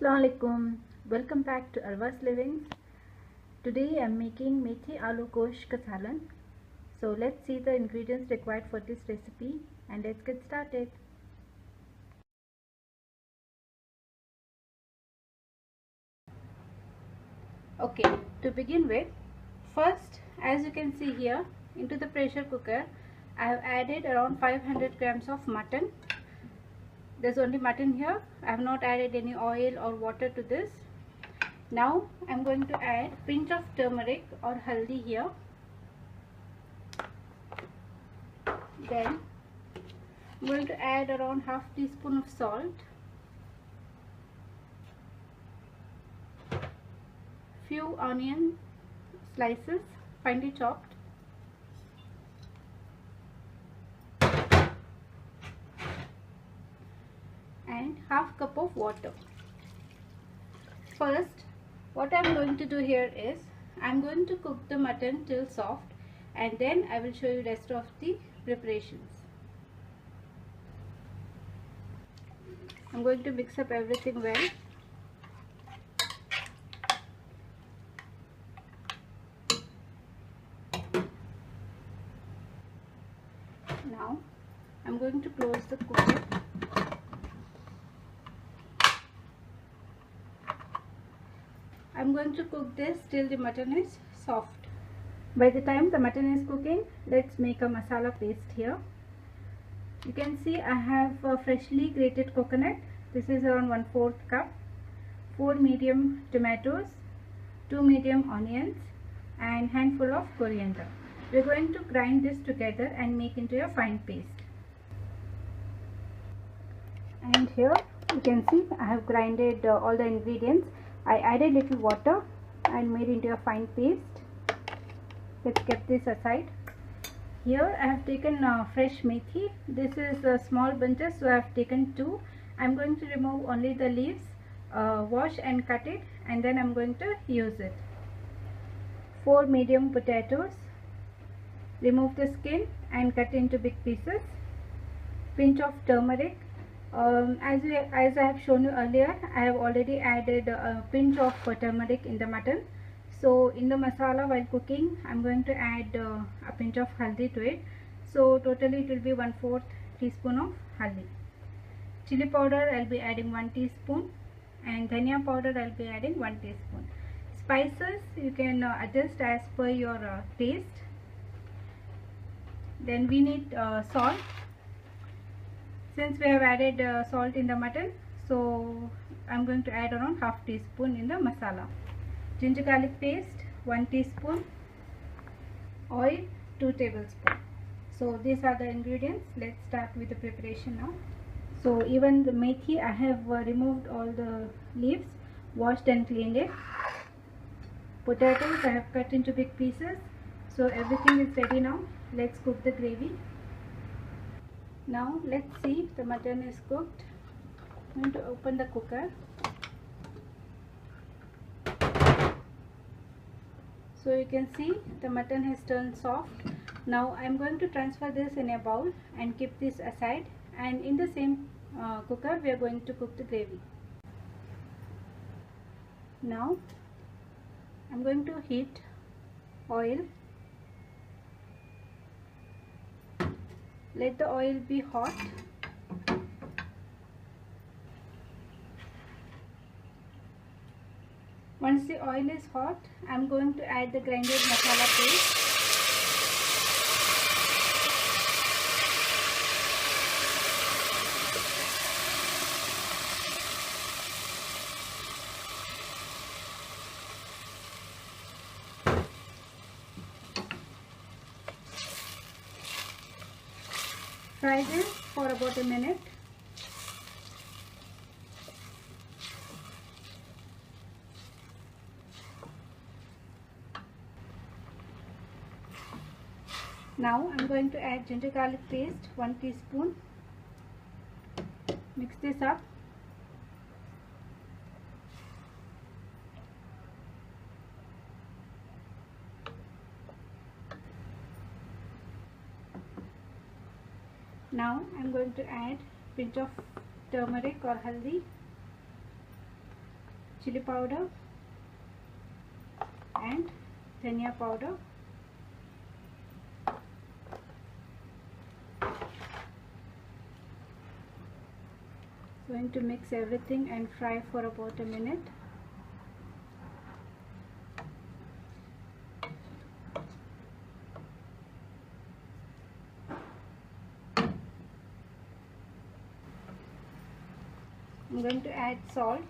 Assalamualaikum. Welcome back to Arva's Livings. Today I am making Methi aloo Gosth Salan. So let's see the ingredients required for this recipe and let's get started. Okay, to begin with, first, as you can see here, into the pressure cooker I have added around 500 grams of mutton. There's only mutton here. I have not added any oil or water to this. Now I'm going to add pinch of turmeric or haldi here. Then I'm going to add around half teaspoon of salt, few onion slices finely chopped, and half cup of water. First, what I am going to do here is I am going to cook the mutton till soft and then I will show you rest of the preparations. I am going to mix up everything well. Now I am going to close the cooker. I am going to cook this till the mutton is soft. By the time the mutton is cooking, let's make a masala paste here. You can see I have a freshly grated coconut. This is around 1/4 cup, 4 medium tomatoes, 2 medium onions and handful of coriander. We are going to grind this together and make into a fine paste. And here you can see I have grinded all the ingredients. I added little water and made into a fine paste. Let's keep this aside. Here I have taken fresh methi. This is small bunches, so I have taken 2. I am going to remove only the leaves, wash and cut it, and then I am going to use it. 4 medium potatoes. Remove the skin and cut into big pieces. Pinch of turmeric. As I have shown you earlier, I have already added a pinch of turmeric in the mutton. So in the masala while cooking, I am going to add a pinch of haldi to it. So totally it will be 1/4 teaspoon of haldi. Chili powder I will be adding 1 teaspoon and dhania powder I will be adding 1 teaspoon. Spices you can adjust as per your taste. Then we need salt. Since we have added salt in the mutton, so I am going to add around half teaspoon in the masala. Ginger garlic paste 1 teaspoon. Oil 2 tablespoons. So these are the ingredients. Let's start with the preparation now. So even the methi I have removed all the leaves, washed and cleaned it. Potatoes I have cut into big pieces. So everything is ready now. Let's cook the gravy. Now let's see, the mutton is cooked. I'm going to open the cooker. So you can see the mutton has turned soft. Now I am going to transfer this in a bowl and keep this aside, and in the same cooker we are going to cook the gravy. Now I am going to heat oil. Let the oil be hot. Once the oil is hot, I am going to add the grinded masala paste. Fry this for about a minute. Now I am going to add ginger garlic paste 1 teaspoon. Mix this up. Now I am going to add pinch of turmeric or haldi. chili powder and dhania powder. Going to mix everything and fry for about a minute. I'm going to add salt.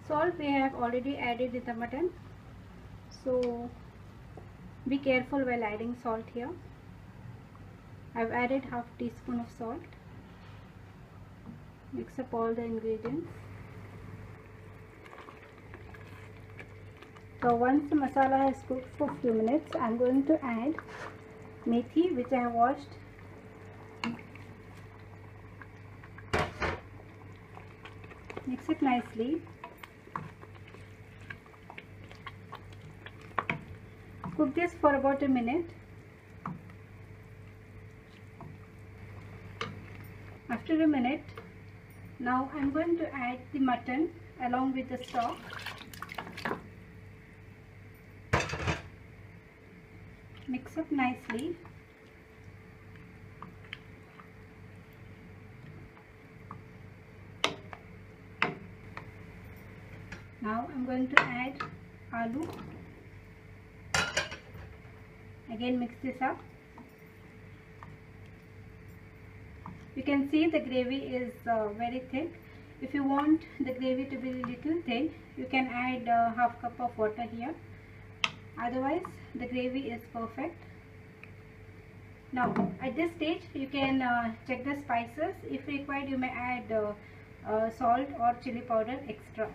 Salt we have already added in the mutton, so be careful while adding salt here. I've added half teaspoon of salt. Mix up all the ingredients. So once the masala has cooked for a few minutes, I'm going to add methi, which I have washed. Mix it nicely. Cook this for about a minute. After a minute, now I'm going to add the mutton along with the stock. Mix up nicely. Now I'm going to add aloo. Again mix this up. You can see the gravy is very thick. If you want the gravy to be a little thick, you can add half cup of water here. Otherwise the gravy is perfect. Now at this stage you can check the spices. If required, you may add salt or chili powder extra.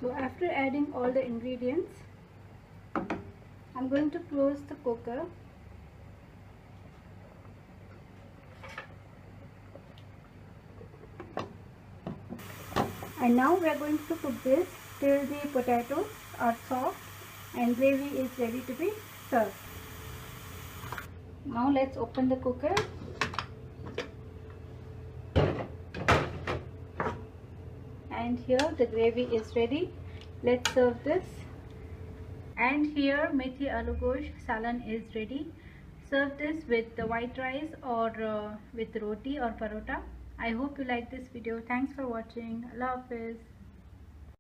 So after adding all the ingredients, I'm going to close the cooker. And now we are going to cook this till the potatoes are soft and gravy is ready to be served. Now let's open the cooker. And here the gravy is ready. Let's serve this. And here Methi aloo Gosth Salan is ready. Serve this with the white rice or with roti or parota. I hope you like this video. Thanks for watching. Allah Hafiz.